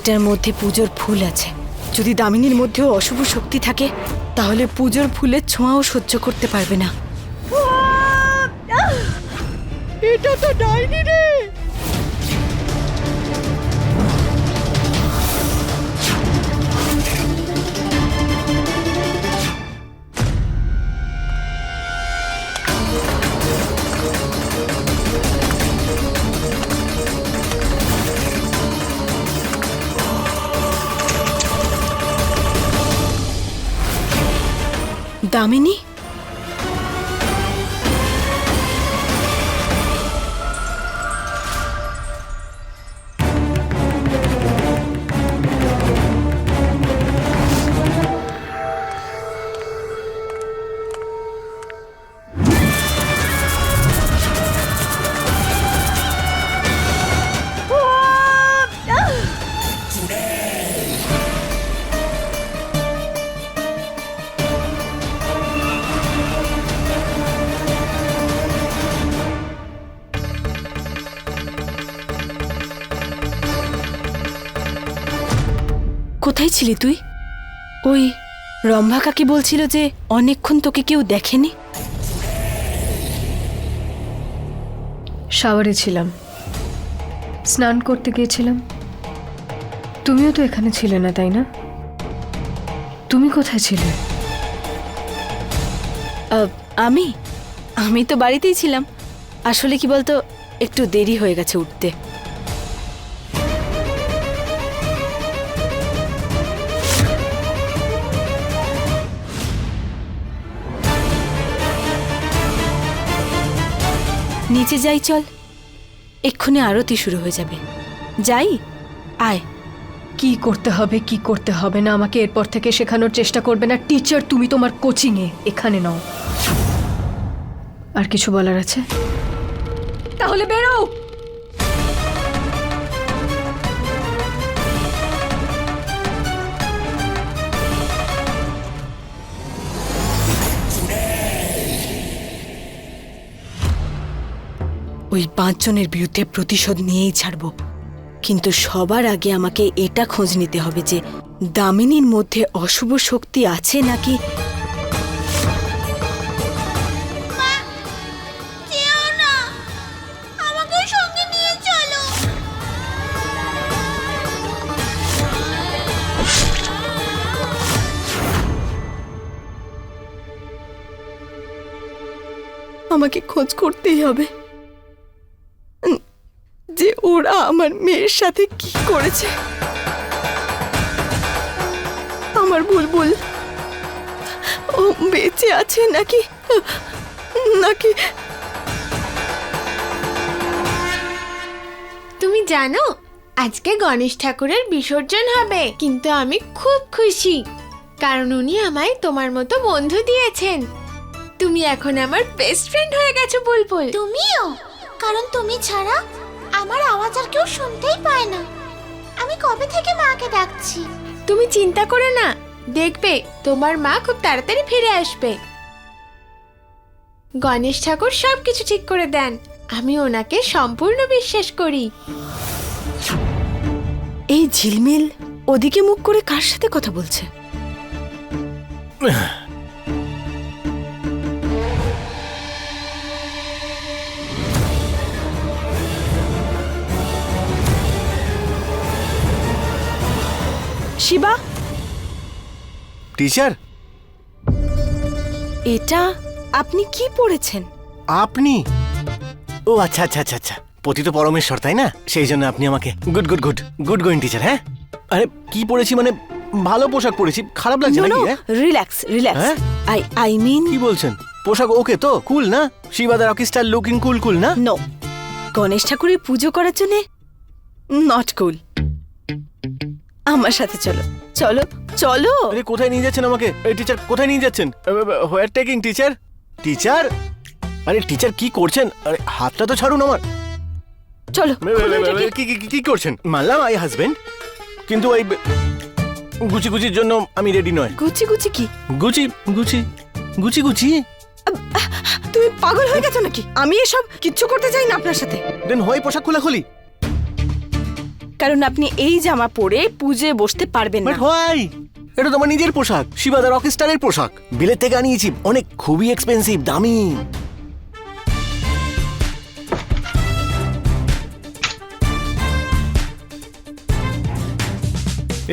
এটার মধ্যে পুজোর ফুল আছে। যদি দামিনীর মধ্যেও অশুভ শক্তি থাকে তাহলে পুজোর ফুলের ছোঁয়াও সহ্য করতে পারবে না। এটা তো ডাইনি রে। দামিনী, কোথায় ছিলি তুই? ওই রম্ভা কাকি বলছিল যে অনেকক্ষণ তোকে কেউ দেখেনি। শাওয়ারে ছিলাম, স্নান করতে গিয়েছিলাম। তুমিও তো এখানে ছিলে না, তাই না? তুমি কোথায় ছিলে? আমি আমি তো বাড়িতেই ছিলাম। আসলে কি বলতো, একটু দেরি হয়ে গেছে উঠতে। নিচে যাই, চল। এক্ষুনি আরতি শুরু হয়ে যাবে। যাই, আয়। কি করতে হবে কি করতে হবে না আমাকে এরপর থেকে শেখানোর চেষ্টা করবে না। টিচার তুমি তোমার কোচিংয়ে, এখানে নাও। আর কিছু বলার আছে? তাহলে বেরো। ওই 5 জনের বিরুদ্ধে প্রতিশোধ নিয়েই ছাড়ব, কিন্তু সবার আগে আমাকে এটা খোঁজ নিতে হবে যে দামিনীর মধ্যে অশুভ শক্তি আছে নাকি। আমাকে খোঁজ করতেই হবে যে ওরা আমার মেয়ের সাথে কি করেছে। আমার বুলবুল ও বেঁচে আছে নাকি নাকি তুমি জানো আজকে গণেশ ঠাকুরের বিসর্জন হবে, কিন্তু আমি খুব খুশি কারণ উনি আমায় তোমার মতো বন্ধু দিয়েছেন। তুমি এখন আমার বেস্ট ফ্রেন্ড হয়ে গেছো বুলবুল। তুমিও, কারণ তুমি ছাড়া আমার আওয়াজ আর কেউ শুনতেই পায় না। আমি কবে থেকে মাকে ডাকছি। তুমি চিন্তা করো না, দেখবে তোমার মা খুব তাড়াতাড়ি ফিরে আসবে। গণেশ ঠাকুর সবকিছু ঠিক করে দেন, আমি ওনাকে সম্পূর্ণ বিশ্বাস করি। এই ঝিলমিল ওদিকে মুখ করে কার সাথে কথা বলছে? শিবা, টিচার, এটা আপনি কি পড়েছেন? আপনি? ও আচ্ছা আচ্ছা আচ্ছা আচ্ছা, পতিত পরমেশ্বর তাই না? সেই জন্য আপনি আমাকে good good good good going teacher. হ্যাঁ, আরে কি পড়েছি মানে ভালো পোশাক পড়েছি, খারাপ লাগছে নাকি? Relax relax. হ্যাঁ? আই মিন, কি বলছেন? পোশাক ওকে তো? কুল না? শিবা দা রকি স্টার লুকিং কুল কুল না? নো, গণেশ ঠাকুরের পুজো করার জন্য নট কুল। আমার সাথে চলো চলো চলো। আরে কোথায় নিয়ে যাচ্ছেন আমাকে? এই টিচার কোথায় নিয়ে যাচ্ছেন? হোয়ার টেকিং টিচার? টিচার, আরে টিচার কি করছেন? আরে হাতটা তো ছাড়ুন আমার। চলো। কি করছেন? মানলাম আই হাজবেন্ড, কিন্তু ওই গুচি গুচির জন্য আমি রেডি নয়। গুচি গুচি কি? Gucci Gucci Gucci Gucci? তুমি পাগল হয়ে গেছো নাকি? আমি এসব কিচ্ছু করতে চাই না আপনার সাথে। দেন হয় পোশাক খোলাখুলি। কারণ আপনি এই জামা পরে পুজোয় বসতে পারবেন বাট না। হোয়াই? এটা তোমার নিজের পোশাক, শিবা দা রকস্টারের পোশাক, বিলেত থেকে আনিয়েছি, অনেক খুবই এক্সপেন্সিভ, দামি।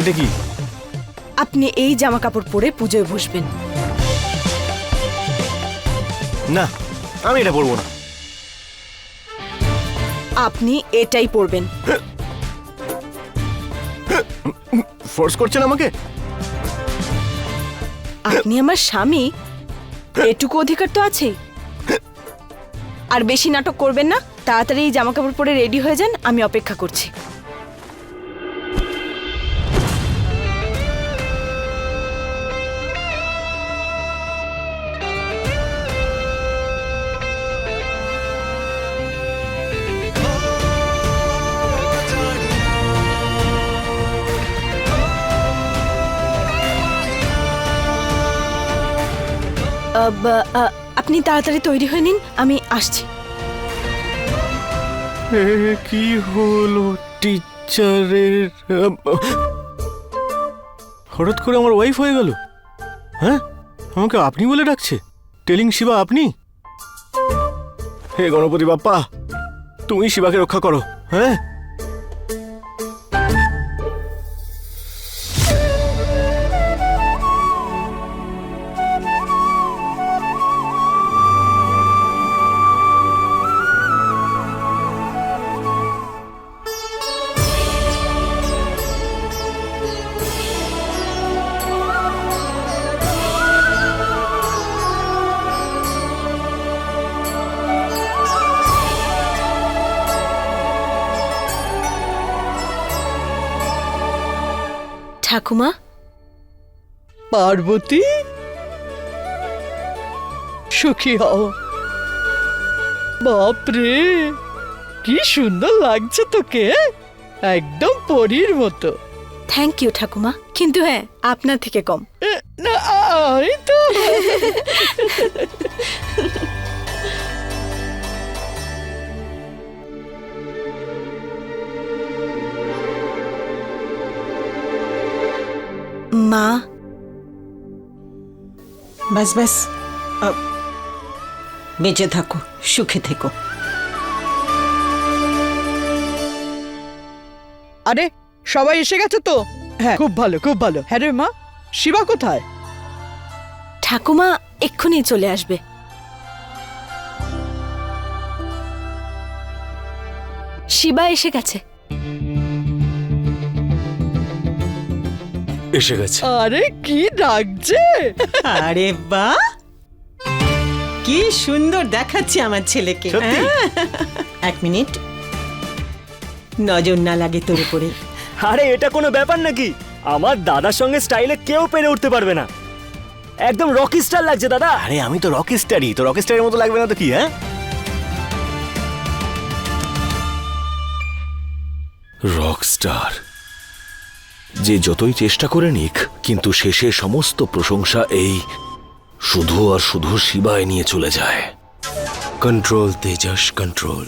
এটা কি? আপনি এই জামা কাপড় পরে পুজোয় বসবেন। না, আমি এটা পরবো না। আপনি এটাই পরবেন। ফোর্স করছেন আমাকে? আপনি আমার স্বামী, এটুকু অধিকার তো আছে। আর বেশি নাটক করবেন না, তাড়াতাড়ি এই জামা কাপড় পরে রেডি হয়ে যান, আমি অপেক্ষা করছি। আপনি তাড়াতাড়ি তৈরি হয়ে নিন, আমি আসছি। কি হলো টিচারের? হঠাৎ করে আমার ওয়াইফ হয়ে গেল। হ্যাঁ, আমাকে আপনি বলে ডাকছে। টেলিং শিবা আপনি? হে গণপতি বাপ্পা, তুমি শিবাকে রক্ষা করো। হ্যাঁ, ঠাকুমা, পার্বতী, সুখী হও। বাপরে, কি সুন্দর লাগছে তোকে, একদম পরীর মতো। থ্যাংক ইউ ঠাকুমা, কিন্তু হ্যাঁ, আপনার থেকে কম। না, আমি তো মা, बस बस अब বেঁচে থাকো, সুখে থেকো। আরে সবাই এসে গেছে তো? হ্যাঁ, খুব ভালো, খুব ভালো। হ্যাঁ রে মা, শিবা কোথায়? ঠাকুমা এক্ষুনি চলে আসবে। শিবা এসে গেছে। এসে গেছে। আরে কি ডাকছে! আরে বাহ, কি সুন্দর দেখাচ্ছে আমার ছেলেকে। সত্যি? হ্যাঁ? এক মিনিট, নজর না লাগে তোর উপরে। আরে এটা কোনো ব্যাপার নাকি? আমার দাদার সঙ্গে স্টাইলে কেউ পেরে উঠতে পারবে না। একদম রকি স্টার লাগছে দাদা। আরে আমি তো রকস্টারই, তো রকস্টারের মতো লাগবে না তো কি? হ্যাঁ, রকস্টার যে যতই চেষ্টা করে নিক, কিন্তু শেষে সমস্ত প্রশংসা এই শুধু আর শুধু শিবায় নিয়ে চলে যায়। Control Tejas, control.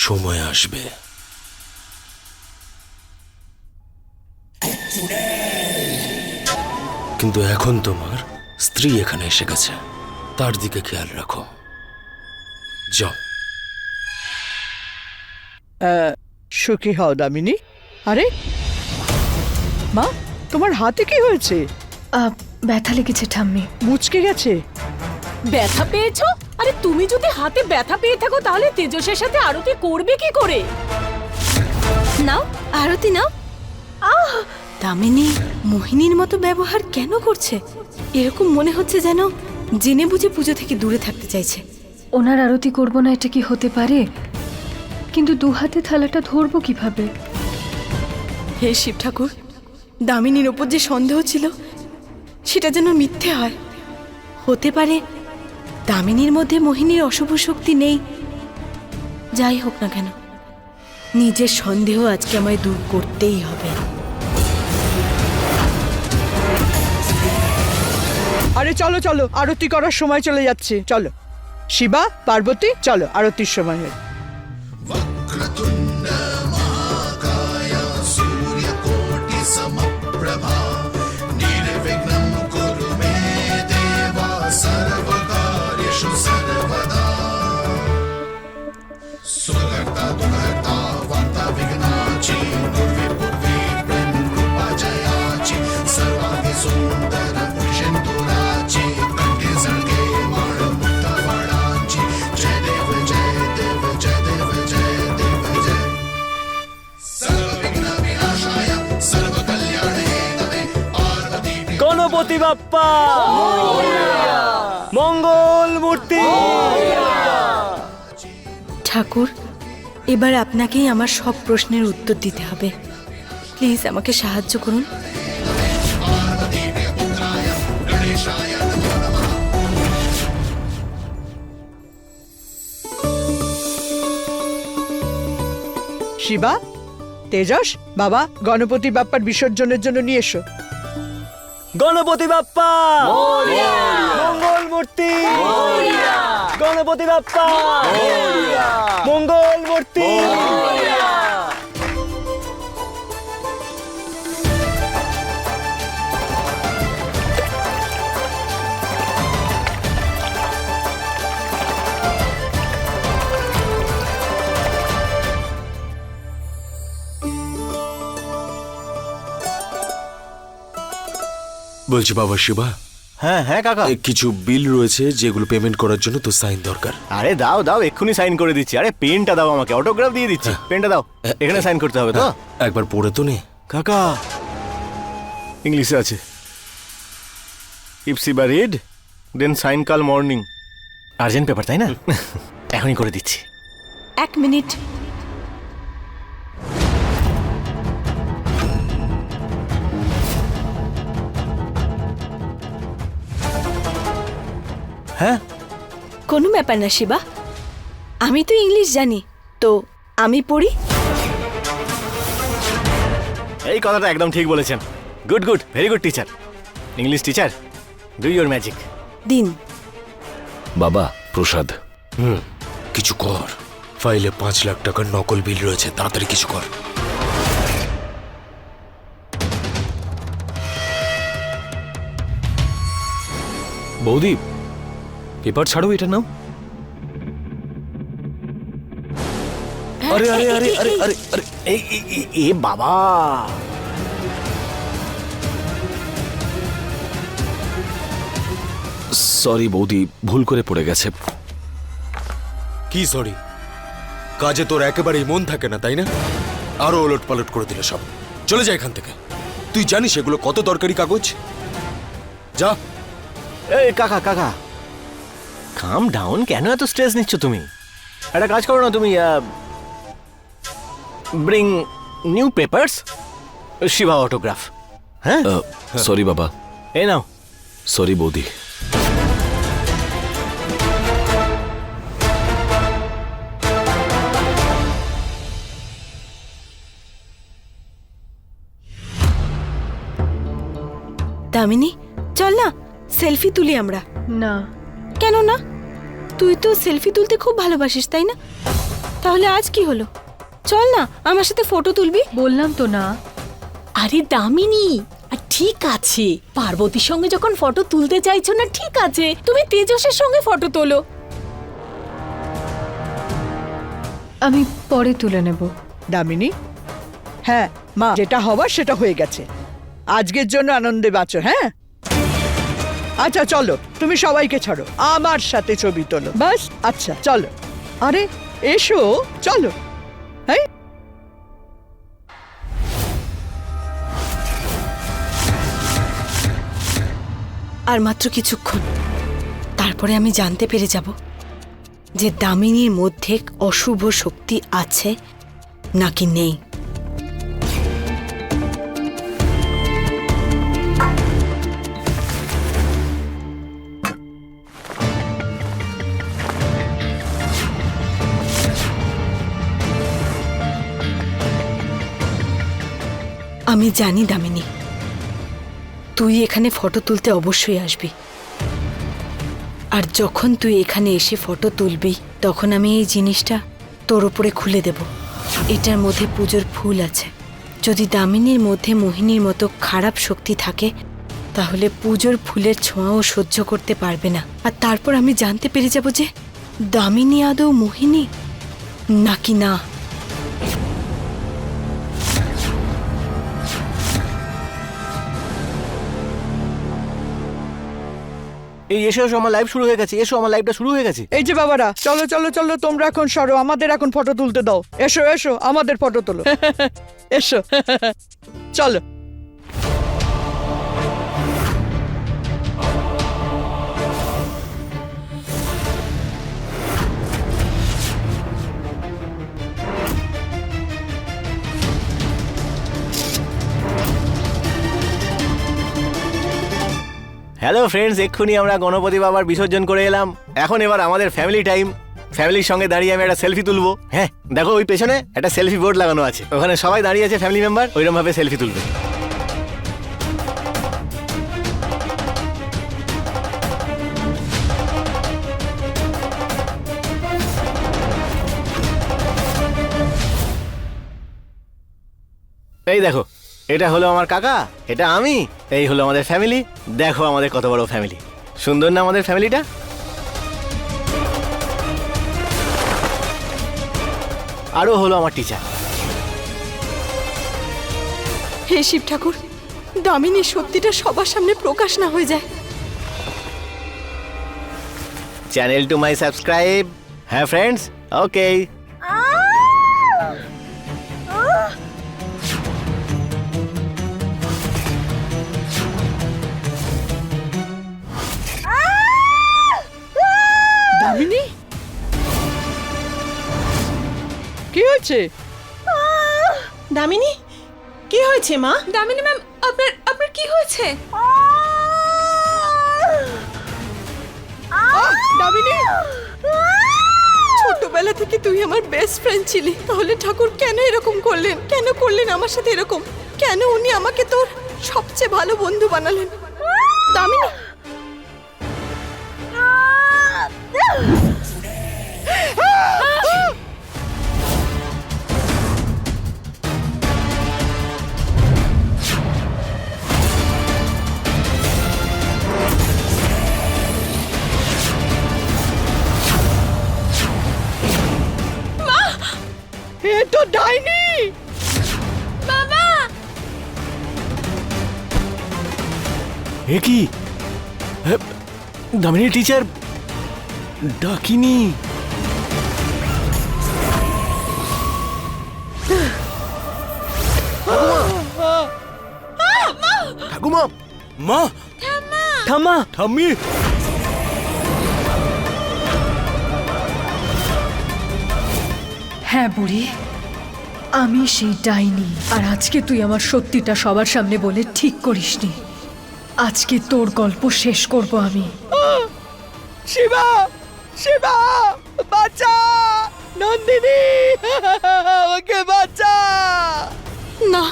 সময় আসবে। কিন্তু এখন তোমার স্ত্রী এখানে এসে গেছে, তার দিকে খেয়াল রাখো। যাও। সুখী হও দামিনী। আরে মা, তোমার হাতে কি হয়েছে? ব্যথা লেগেছে ঠাম্মি। মুচকে গেছে? ব্যথা পেয়েছো? আরে তুমি যদি হাতে ব্যথা পেয়ে থাকো তাহলে তেজসের সাথে আরতি করবে কি করে? নাও আরতি নাও। দামিনী মোহিনীর মতো ব্যবহার কেন করছে? এরকম মনে হচ্ছে যেন জেনে বুঝে পুজো থেকে দূরে থাকতে চাইছে। ওনার আরতি করব না এটা কি হতে পারে? কিন্তু দু হাতে থালাটা ধরবো কিভাবে? হে শিব ঠাকুর, দামিনীর ওপর যে সন্দেহ ছিল সেটা যেন মিথ্যে হয়। হতে পারে দামিনীর মধ্যে মোহিনীর অশুভ শক্তি নেই। যাই হোক না কেন, নিজের সন্দেহ আজকে আমায় দূর করতেই হবে। আরে চলো চলো, আরতি করার সময় চলে যাচ্ছে। চলো শিবা, পার্বতী, চলো আরতির সময় হয়ে। গণপতি বাপ্পা মঙ্গল মূর্তি। ঠাকুর, এবার আপনাকেই আমার সব প্রশ্নের উত্তর দিতে হবে। প্লিজ আমাকে সাহায্য করুন। শিবা, তেজস, বাবা গণপতি বাপ্পার বিসর্জনের জন্য নিয়ে এসো। গণপতি বাপ্পা মঙ্গল মূর্তি। গণপতি বাপ্পা মঙ্গল মূর্তি। বলছি বাবা শিবা, হ্যাঁ হ্যাঁ কাকা। কিছু বিল রয়েছে যেগুলো পেমেন্ট করার জন্য তো সাইন দরকার। আরে দাও দাও, এক্ষুনি সাইন করে দিচ্ছি। আরে পেনটা দাও আমাকে, অটোগ্রাফ দিয়ে দিচ্ছি। পেনটা দাও, এখানে সাইন করতে হবে তো। একবার পড়ে তো নে। কাকা ইংলিশে আছে। If Shiva read then sign কাল মর্নিং। আর্জেন্ট পেপার তাই না? এখনই করে দিচ্ছি। 1 মিনিট। হ্যাঁ কোনো ব্যাপার না শিবা, আমি তো ইংলিশ জানি, তো আমি পড়ি। এই কথাটা একদম ঠিক বলেছেন। Good good, very good teacher, English teacher. Do your magic. দিন। বাবা প্রসাদ, কিছু কর। ফাইলে 5 লাখ টাকার নকল বিল রয়েছে, তাড়াতাড়ি কিছু কর। বৌদি, পেপার ছাড়ো, এটা নাও। আরে আরে আরে আরে আরে আরে এ বাবা, সরি বৌদি, ভুল করে পড়ে গেছে। কি সরি? কাজে তোর একেবারেই মন থাকে না তাই না? আরো ওলট পালট করে দিলে সব। চলে যা এখান থেকে। তুই জানিস এগুলো কত দরকারি কাগজ? যা। এই কাকা কাকা, কাম ডাউন। কেন এত স্ট্রেস নিচ্ছ তুমি? একটা কাজ করো না তুমি, bring new papers, Shiva autograph. হ্যাঁ সরি বাবা। এই নাও। সরি বৌদি। দামিনী, চল না সেলফি তুলি আমরা। না, কেন না? তুই তো সেলফি তুলতে খুব ভালোবাসিস তাই না? তাহলে আজ কি হলো? চল না আমার সাথে ফটো তুলবি। বললাম তো না। আরে দামিনী, ঠিক আছে, পার্বতীর সঙ্গে যখন ফটো তুলতে চাইছো না, ঠিক আছে, তুমি তেজসের সঙ্গে ফটো তোলো। আমি পরে তুলে নেব। দামিনী, হ্যাঁ মা, যেটা হবার সেটা হয়ে গেছে। আজকের জন্য আনন্দে বাঁচো। হ্যাঁ আচ্ছা চলো, তুমি সবাইকে ছাড়ো, আমার সাথে ছবি তোলো বাস। আচ্ছা চলো। আরে এসো, চলো। হ্যাঁ আর মাত্র কিছুক্ষণ, তারপরে আমি জানতে পেরে যাব যে দামিনীর মধ্যে অশুভ শক্তি আছে নাকি নেই। আমি জানি দামিনী, তুই এখানে ফটো তুলতে অবশ্যই আসবি। আর যখন তুই এখানে এসে ফটো তুলবি, তখন আমি এই জিনিসটা তোর উপরে খুলে দেব। এটার মধ্যে পুজোর ফুল আছে। যদি দামিনীর মধ্যে মোহিনীর মতো খারাপ শক্তি থাকে, তাহলে পুজোর ফুলের ছোঁয়াও সহ্য করতে পারবে না। আর তারপর আমি জানতে পেরে যাব যে দামিনী আদৌ মোহিনী নাকি না। এই এসো এসো, আমার লাইভ শুরু হয়ে গেছে, এসো আমার লাইভটা শুরু হয়ে গেছে। এই যে বাবারা, চলো চলো চলো, তোমরা এখন সরো, আমাদের এখন ফটো তুলতে দাও। এসো এসো, আমাদের ফটো তোলো। এসো চলো। হ্যালো ফ্রেন্ডস, এক্ষুনি আমরা গণপতি বাবার বিসর্জন করে এলাম। এখন এবার আমাদের ফ্যামিলি টাইম। ফ্যামিলির সঙ্গে দাঁড়িয়ে আমি একটা সেলফি তুলবো। হ্যাঁ দেখো, ওই পেছনে একটা সেলফি বোর্ড লাগানো আছে, ওখানে সবাই দাঁড়িয়ে আছে ফ্যামিলি মেম্বার, ওইরকম ভাবে সেলফি তুলবে। এই দেখো, এটা হলো আমার কাকা, এটা আমি, এই হলো আমাদের ফ্যামিলি। দেখো আমাদের কত বড় ফ্যামিলি, সুন্দর না আমাদের ফ্যামিলিটা? আরো হলো আমার টিচার। হে শিব ঠাকুর, দামিনীর সত্যিটা সবার সামনে প্রকাশ না হয়ে যায়। Channel to my subscribe. হ্যাঁ ফ্রেন্ডস, ওকে। দামিনী, কি হয়েছে? দামিনী, কি হয়েছে মা? দামিনী ম্যাম, আপনার কি হয়েছে? দামিনী, ছোটবেলা থেকে তুই আমার বেস্ট ফ্রেন্ড ছিলি, তাহলে ঠাকুর কেন এরকম করলেন? কেন করলেন আমার সাথে এরকম? কেন উনি আমাকে তোর সবচেয়ে ভালো বন্ধু বানালেন? দামিনী, এ তো ডাইনি। বাবা! এ কি? দামিনী টিচার ডাকিনি। ঠাকুমা, মা, ঠাম্মা, ঠাম্মি। হ্যাঁ বুড়ি, আমি সেই ডাইনি। আর আজকে তুই আমার সত্যিটা সবার সামনে বলে ঠিক করিসনি। আজকে তোর গল্প শেষ করব আমি। শিবা, শিবা, বাঁচা! নন্দিনী, ওকে বাঁচা! না,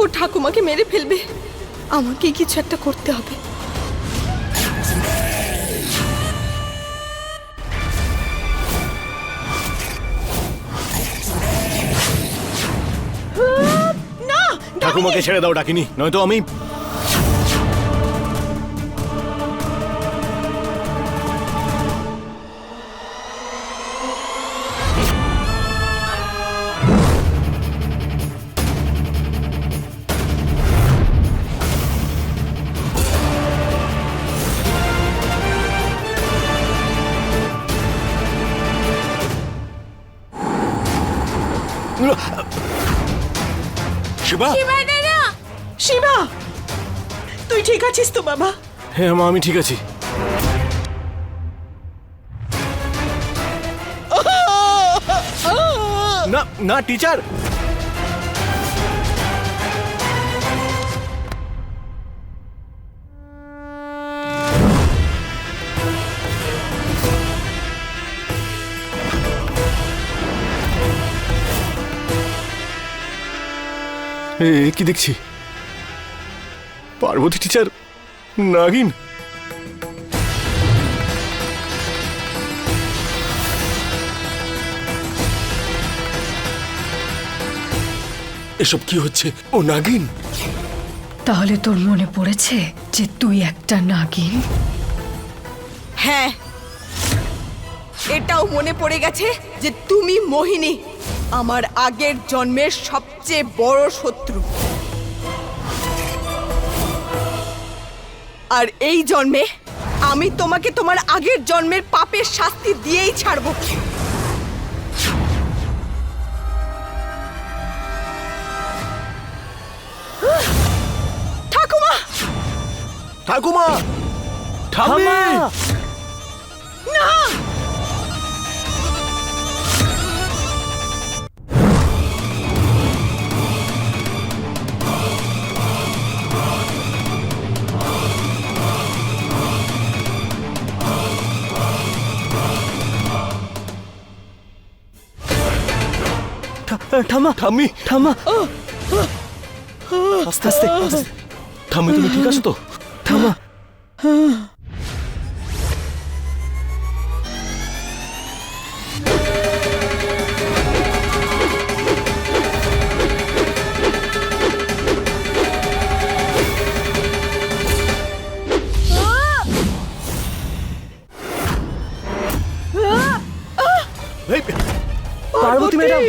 ও ঠাকুমাকে মেরে ফেলবে। আমাকে কিছু একটা করতে হবে। ঠাকুমাকে ছেড়ে দাও ডাকিনি, নয়তো আমি। শিবা, শিবা, তুই ঠিক আছিস তো বাবা? হ্যাঁ মা, আমি ঠিক আছি। না না টিচার, কি দেখছি? পার্বতী টিচার নাগিন। এসব কি হচ্ছে? ও নাগিন? তাহলে তোর মনে পড়েছে যে তুই একটা নাগিন? হ্যাঁ, এটাও মনে পড়ে গেছে যে তুমি মোহিনী, আমার আগের জন্মের সবচেয়ে বড় শত্রু। আর এই জন্মে আমি তোমাকে তোমার আগের জন্মের পাপের শাস্তি দিয়েই ছাড়ব। ঠাকুমা, ঠাকুমা! ঠাম্মা! না! ঠাম্মা! ঠাম্মি ঠাম্মা! আস্তে আস্তে আস্তে। ঠাম্মি তুমি ঠিক আছো তো? ঠাম্মা! এই, পার্বতী ম্যাডাম!